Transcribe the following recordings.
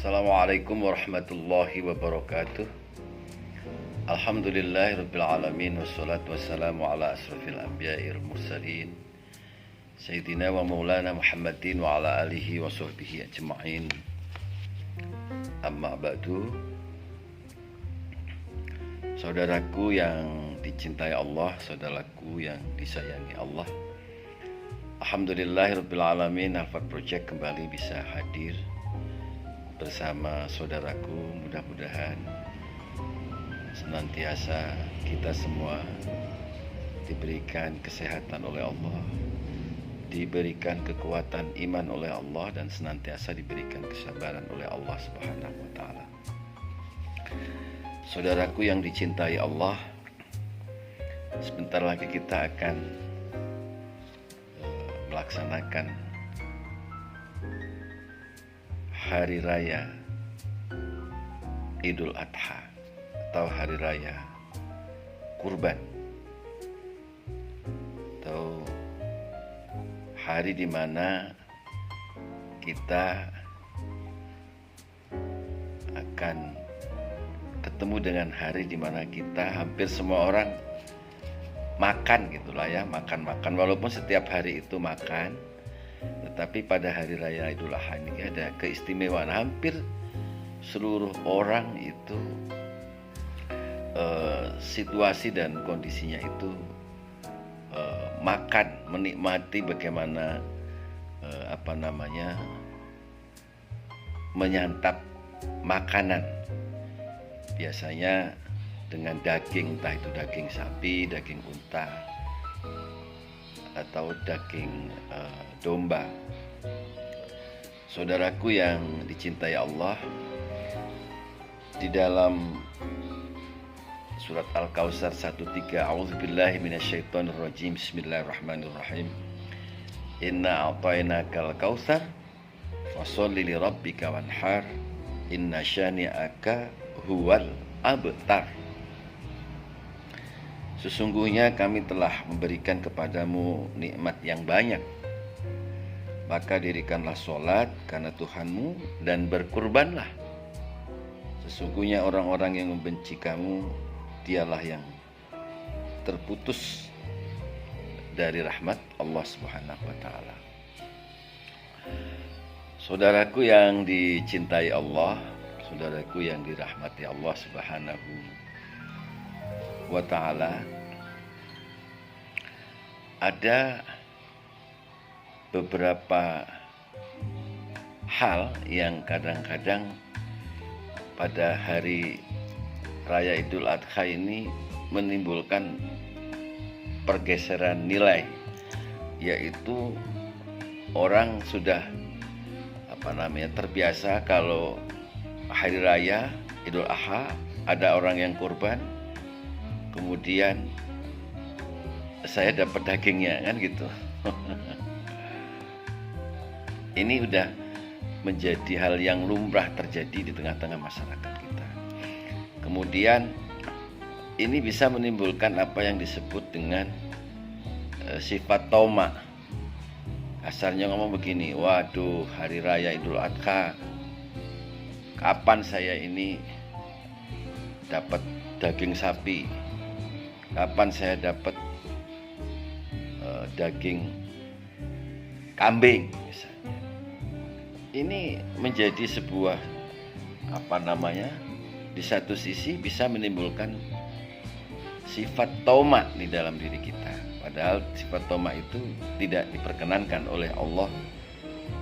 Assalamualaikum warahmatullahi wabarakatuh. Alhamdulillahirabbil alamin wassalatu wassalamu ala asrofil anbiya'ir mursalin Sayyidina wa maulana Muhammadin wa ala alihi wa sahbihi ajma'in. Amma ba'du. Saudaraku yang dicintai Allah, saudaraku yang disayangi Allah, Alhamdulillahirabbil alamin, Al-Fat Project kembali bisa hadir bersama saudaraku. Mudah-mudahan senantiasa kita semua diberikan kesehatan oleh Allah, diberikan kekuatan iman oleh Allah, dan senantiasa diberikan kesabaran oleh Allah Subhanahu wa taala. Saudaraku yang dicintai Allah, sebentar lagi kita akan melaksanakan Hari Raya Idul Adha atau Hari Raya Kurban, atau hari di mana kita akan ketemu dengan hari di mana kita hampir semua orang makan gitulah ya, makan walaupun setiap hari itu makan, tetapi pada hari raya Idul Adha ini ada keistimewaan. Hampir seluruh orang itu situasi dan kondisinya itu makan, menikmati bagaimana menyantap makanan. Biasanya dengan daging, entah itu daging sapi, daging unta, atau daging domba. Saudaraku yang dicintai Allah, di dalam surat Al-Kautsar 1:3, A'udzubillahi minasyaitonirrajim, Bismillahirrahmanirrahim. Inna a'tainakal kautsar fasholli lirabbika wanhar inna syani'aka huwal abtar. Sesungguhnya kami telah memberikan kepadamu nikmat yang banyak, maka dirikanlah sholat karena Tuhanmu dan berkurbanlah. Sesungguhnya orang-orang yang membenci kamu, dialah yang terputus dari rahmat Allah Subhanahu wa taala. Saudaraku yang dicintai Allah, saudaraku yang dirahmati Allah Subhanahu wa taala, ada beberapa hal yang kadang-kadang pada hari Raya Idul Adha ini menimbulkan pergeseran nilai, yaitu orang sudah terbiasa kalau hari raya Idul Adha ada orang yang kurban, kemudian saya dapat dagingnya, kan gitu. Ini udah menjadi hal yang lumrah terjadi di tengah-tengah masyarakat kita. Kemudian ini bisa menimbulkan apa yang disebut dengan sifat tauma. Kasarnya ngomong begini, waduh, hari raya Idul Adha, kapan saya ini dapat daging sapi, kapan saya dapat daging kambing misalnya. Ini menjadi sebuah di satu sisi bisa menimbulkan sifat tauma di dalam diri kita, padahal sifat tauma itu tidak diperkenankan oleh Allah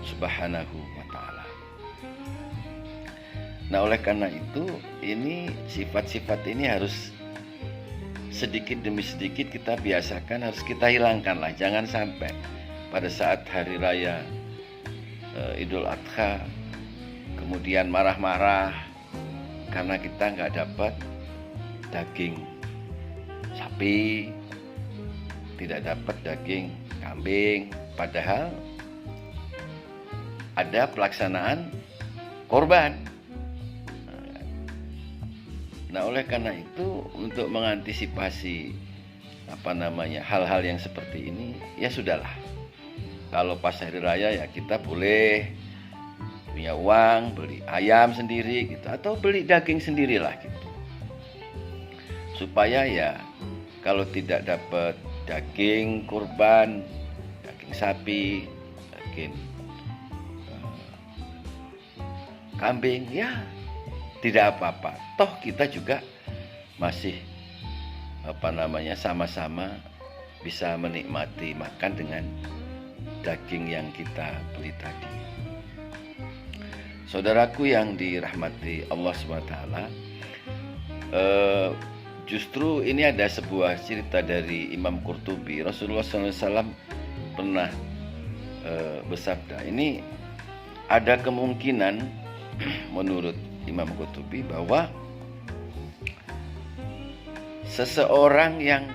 Subhanahu wa taala. Nah, oleh karena itu ini sifat-sifat ini harus sedikit demi sedikit kita biasakan, harus kita hilangkan lah. Jangan sampai pada saat hari raya Idul Adha kemudian marah-marah karena kita nggak dapat daging sapi, tidak dapat daging kambing, padahal ada pelaksanaan korban. Nah, oleh karena itu untuk mengantisipasi hal-hal yang seperti ini, ya sudahlah. Kalau pas hari raya ya kita boleh punya uang beli ayam sendiri gitu, atau beli daging sendirilah gitu, supaya ya kalau tidak dapat daging kurban, daging sapi, daging kambing, ya tidak apa-apa, toh kita juga masih sama-sama bisa menikmati makan dengan daging yang kita beli tadi. Saudaraku yang dirahmati Allah SWT, justru ini ada sebuah cerita dari Imam Qurtubi. Rasulullah SAW pernah bersabda, ini ada kemungkinan menurut Imam Qurtubi bahwa seseorang yang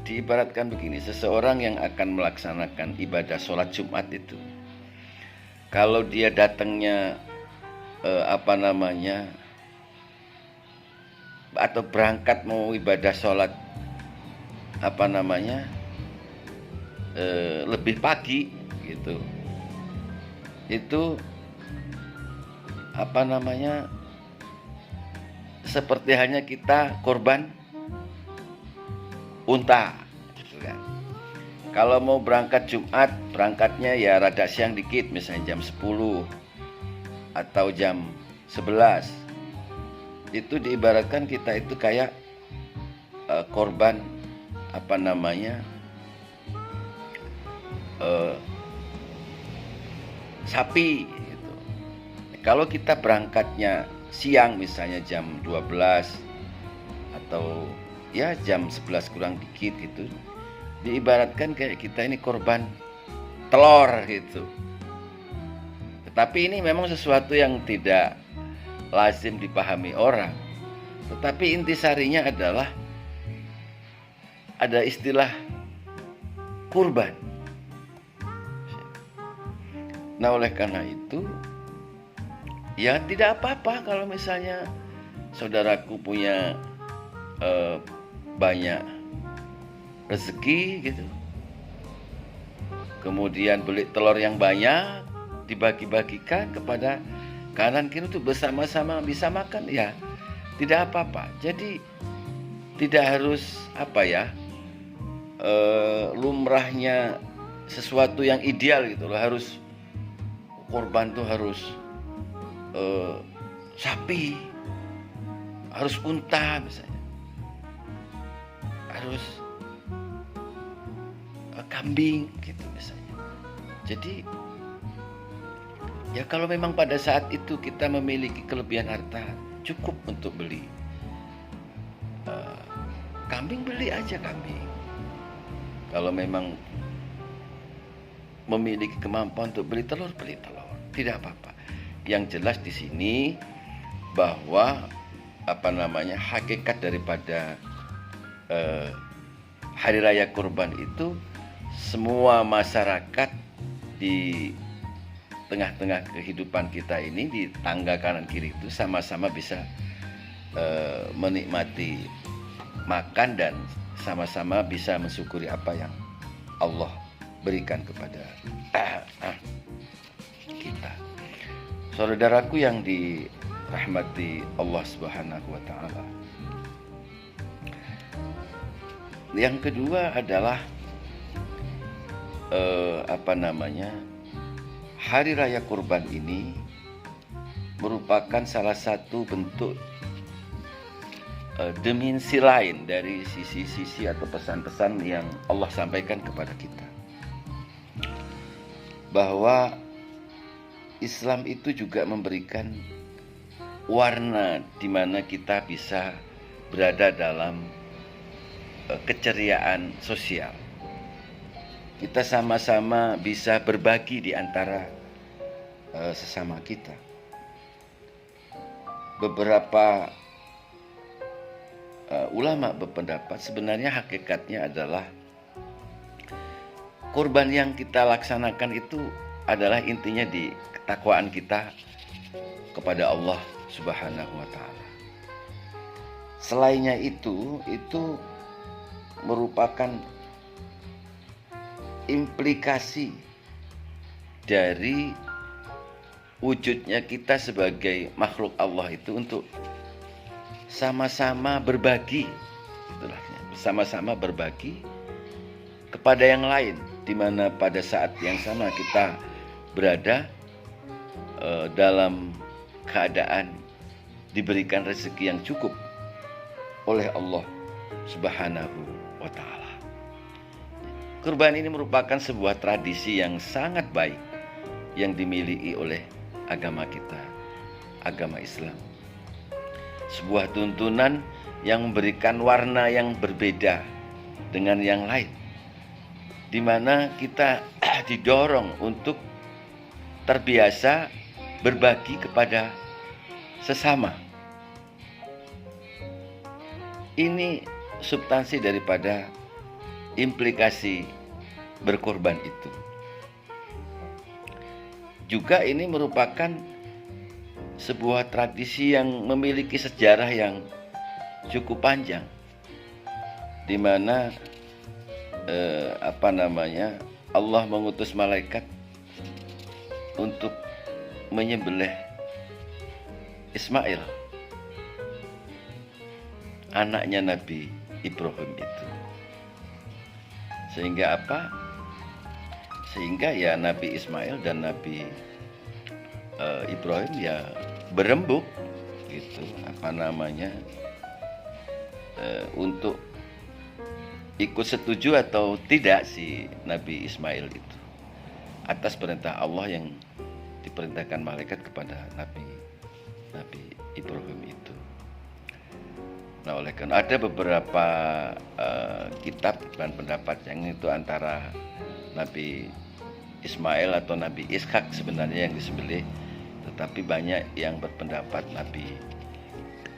diibaratkan begini, seseorang yang akan melaksanakan ibadah sholat Jumat itu, kalau dia datangnya atau berangkat mau ibadah sholat lebih pagi gitu, itu seperti hanya kita korban unta gitu kan. Kalau mau berangkat Jumat, berangkatnya ya rada siang dikit, misalnya jam 10 atau jam 11. Itu diibaratkan kita itu kayak korban sapi gitu. Kalau kita berangkatnya siang, misalnya jam 12 atau ya jam 11 kurang dikit gitu, diibaratkan kayak kita ini korban telur gitu. Tetapi ini memang sesuatu yang tidak lazim dipahami orang. Tetapi intisarinya adalah ada istilah kurban. Nah, oleh karena itu ya tidak apa-apa kalau misalnya saudaraku punya banyak rezeki gitu, kemudian beli telur yang banyak, dibagi-bagikan kepada kanan kiri untuk bersama-sama bisa makan, ya tidak apa-apa. Jadi tidak harus lumrahnya sesuatu yang ideal gitu loh, harus korban tuh harus sapi, harus unta misalnya, harus kambing gitu misalnya. Jadi ya kalau memang pada saat itu kita memiliki kelebihan harta, cukup untuk beli kambing, beli aja kambing. Kalau memang memiliki kemampuan untuk beli telur, tidak apa-apa. Yang jelas di sini bahwa hakikat daripada hari raya kurban itu, semua masyarakat di tengah-tengah kehidupan kita ini, di tangga kanan kiri itu sama-sama bisa menikmati makan dan sama-sama bisa mensyukuri apa yang Allah berikan kepada kita. Saudaraku yang dirahmati Allah Subhanahu wa taala. Yang kedua adalah hari raya kurban ini merupakan salah satu bentuk dimensi lain dari sisi-sisi atau pesan-pesan yang Allah sampaikan kepada kita, bahwa Islam itu juga memberikan warna di mana kita bisa berada dalam keceriaan sosial. Kita sama-sama bisa berbagi di antara sesama kita. Beberapa ulama berpendapat sebenarnya hakikatnya adalah kurban yang kita laksanakan itu adalah intinya di ketakwaan kita kepada Allah Subhanahu wa taala. Selainnya itu merupakan implikasi dari wujudnya kita sebagai makhluk Allah itu untuk sama-sama berbagi, itulah, sama-sama berbagi kepada yang lain, di mana pada saat yang sama kita berada dalam keadaan diberikan rezeki yang cukup oleh Allah Subhanahu wa Ta'ala. Kurban ini merupakan sebuah tradisi yang sangat baik yang dimiliki oleh agama kita, agama Islam. Sebuah tuntunan yang memberikan warna yang berbeda dengan yang lain, di mana kita didorong untuk terbiasa berbagi kepada sesama. Ini substansi daripada implikasi berkorban itu. Juga ini merupakan sebuah tradisi yang memiliki sejarah yang cukup panjang, di mana Allah mengutus malaikat untuk menyembelih Ismail, anaknya Nabi Ibrahim itu. Sehingga apa? Sehingga ya Nabi Ismail dan Nabi Ibrahim ya berembuk gitu, untuk ikut setuju atau tidak si Nabi Ismail itu atas perintah Allah yang diperintahkan malaikat kepada Nabi Ibrahim itu. Nah, oleh karena ada beberapa kitab dan pendapat yang itu antara Nabi Ismail atau Nabi Ishak sebenarnya yang disembelih, tetapi banyak yang berpendapat Nabi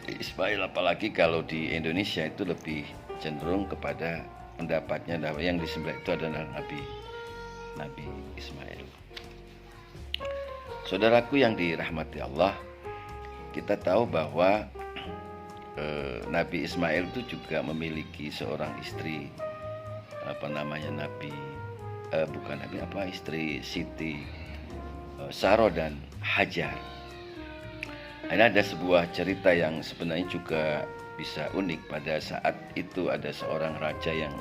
Ismail, apalagi kalau di Indonesia itu lebih cenderung kepada pendapatnya yang disembelih itu adalah Nabi Ismail. Saudaraku yang dirahmati Allah, kita tahu bahwa Nabi Ismail itu juga memiliki seorang istri, istri Siti Saro dan Hajar. Ini ada sebuah cerita yang sebenarnya juga bisa unik. Pada saat itu ada seorang raja yang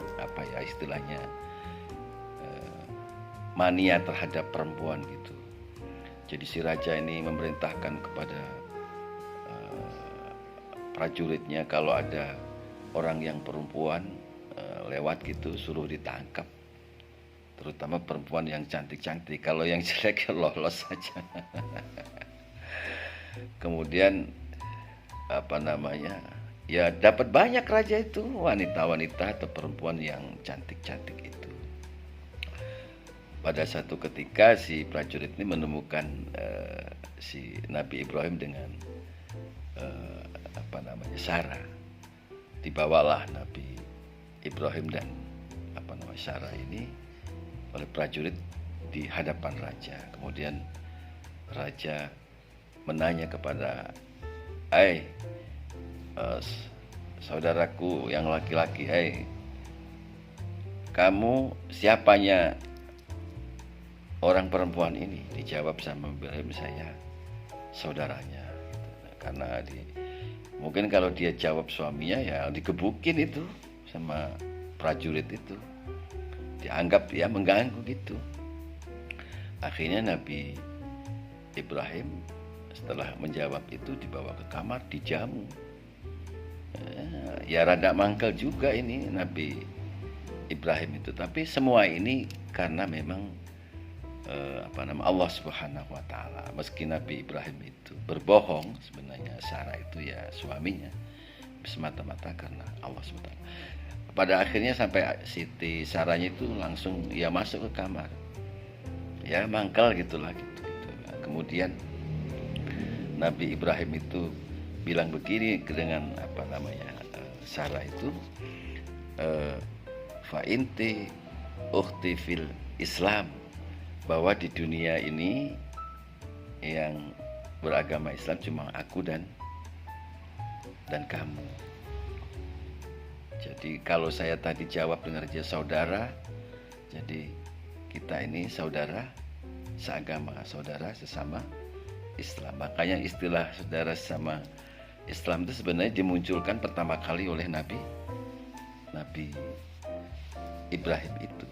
istilahnya mania terhadap perempuan gitu. Jadi si raja ini memerintahkan kepada prajuritnya kalau ada orang yang perempuan lewat gitu suruh ditangkap, terutama perempuan yang cantik-cantik. Kalau yang jelek lolos saja. Kemudian ya dapat banyak raja itu wanita-wanita atau perempuan yang cantik-cantik itu. Pada satu ketika si prajurit ini menemukan si Nabi Ibrahim dengan Sarah. Dibawalah Nabi Ibrahim dan Sarah ini oleh prajurit di hadapan raja. Kemudian raja menanya kepada saudaraku yang laki-laki, kamu siapanya orang perempuan ini? Dijawab sama Ibrahim, saya saudaranya. Karena mungkin kalau dia jawab suaminya ya digebukin itu sama prajurit itu, dianggap ya mengganggu gitu. Akhirnya Nabi Ibrahim setelah menjawab itu dibawa ke kamar, dijamu. Ya rada mangkel juga ini Nabi Ibrahim itu, tapi semua ini karena memang Allah Subhanahu wa Ta'ala. Meski Nabi Ibrahim itu berbohong, sebenarnya Sarah itu ya suaminya, semata-mata karena Allah Subhanahu wa Ta'ala. Pada akhirnya sampai Siti Sarahnya itu langsung ya masuk ke kamar, ya mangkel gitulah gitu. Kemudian Nabi Ibrahim itu bilang begini dengan Sarah itu, fa inti ukhti fil Islam, bahwa di dunia ini yang beragama Islam cuma aku dan kamu. Jadi kalau saya tadi jawab dengan dia saudara, jadi kita ini saudara seagama, saudara sesama Islam. Makanya istilah saudara sama Islam itu sebenarnya dimunculkan pertama kali oleh Nabi Ibrahim itu.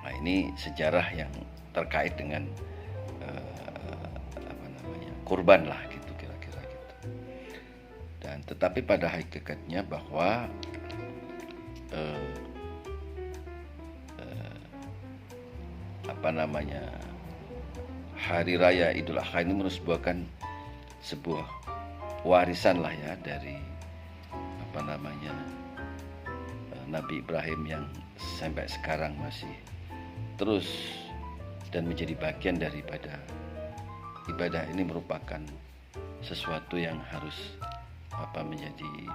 Nah, ini sejarah yang terkait dengan kurban lah gitu, kira-kira gitu. Dan tetapi pada hakikatnya bahwa Hari Raya Idul Adha ini merupakan sebuah warisan lah ya dari Nabi Ibrahim yang sampai sekarang masih terus dan menjadi bagian daripada ibadah ini. Merupakan sesuatu yang harus menjadi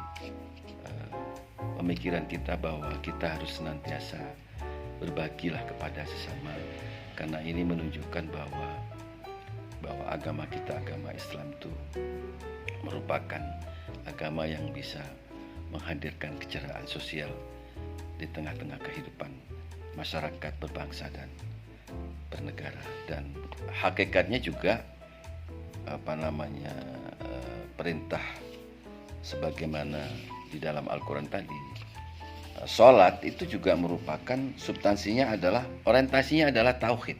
pemikiran kita bahwa kita harus senantiasa berbagilah kepada sesama, karena ini menunjukkan bahwa agama kita, agama Islam itu merupakan agama yang bisa menghadirkan kecerahan sosial di tengah-tengah kehidupan masyarakat berbangsa dan bernegara. Dan hakikatnya juga perintah sebagaimana di dalam Al-Quran tadi, sholat itu juga merupakan substansinya adalah, orientasinya adalah tauhid.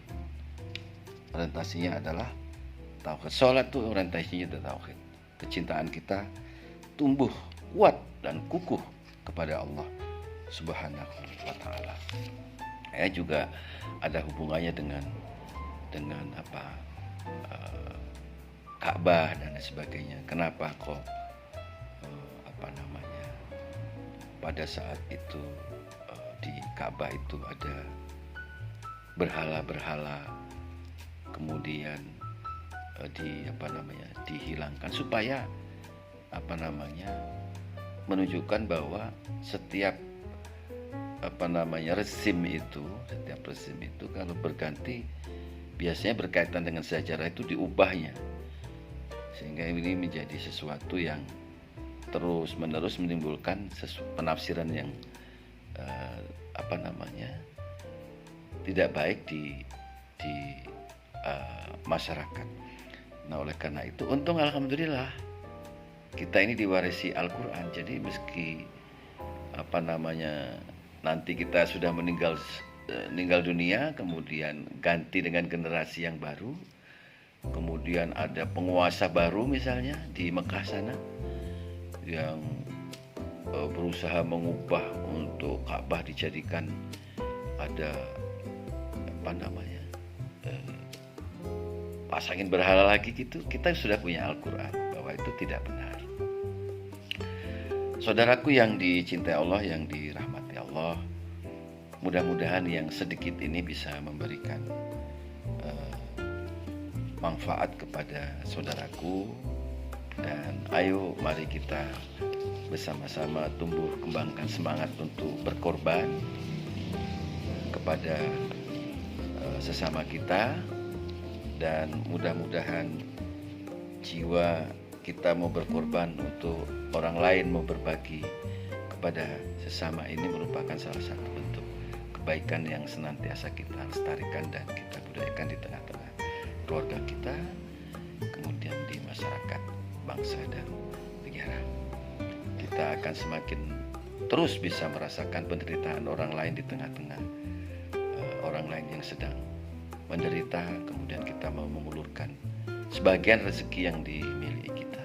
Sholat itu orientasinya adalah tauhid. Kecintaan kita tumbuh kuat dan kukuh kepada Allah Subhanahu wa Ta'ala. Juga ada hubungannya dengan Ka'bah dan sebagainya. Kenapa kok pada saat itu di Ka'bah itu ada berhala-berhala, kemudian dihilangkan supaya menunjukkan bahwa setiap rezim itu kalau berganti biasanya berkaitan dengan sejarah itu diubahnya, sehingga ini menjadi sesuatu yang terus menerus menimbulkan penafsiran yang tidak baik di masyarakat. Nah, oleh karena itu untung alhamdulillah kita ini diwarisi Al-Quran. Jadi meski nanti kita sudah meninggal dunia, kemudian ganti dengan generasi yang baru, kemudian ada penguasa baru misalnya di Mekah sana yang berusaha mengubah untuk Ka'bah dijadikan ada pasangin berhala lagi gitu. Kita sudah punya Al-Quran bahwa itu tidak benar. Saudaraku yang dicintai Allah, yang dirahmati Allah, mudah-mudahan yang sedikit ini bisa memberikan manfaat kepada saudaraku. Dan ayo mari kita bersama-sama tumbuh kembangkan semangat untuk berkorban kepada sesama kita, dan mudah-mudahan jiwa kita mau berkorban untuk orang lain, mau berbagi kepada sesama ini merupakan salah satu bentuk kebaikan yang senantiasa kita lestarikan dan kita budayakan di tengah-tengah keluarga kita, kemudian di masyarakat, bangsa dan negara. Kita akan semakin terus bisa merasakan penderitaan orang lain di tengah-tengah orang lain yang sedang menderita, kemudian kita mau mengulurkan sebagian rezeki yang dimiliki kita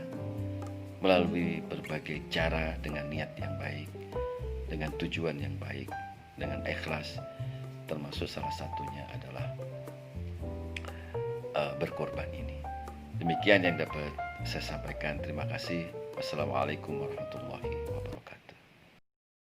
melalui berbagai cara dengan niat yang baik, dengan tujuan yang baik, dengan ikhlas, termasuk salah satunya adalah berkorban ini. Demikian yang dapat saya sampaikan. Terima kasih. Wassalamualaikum warahmatullahi wabarakatuh.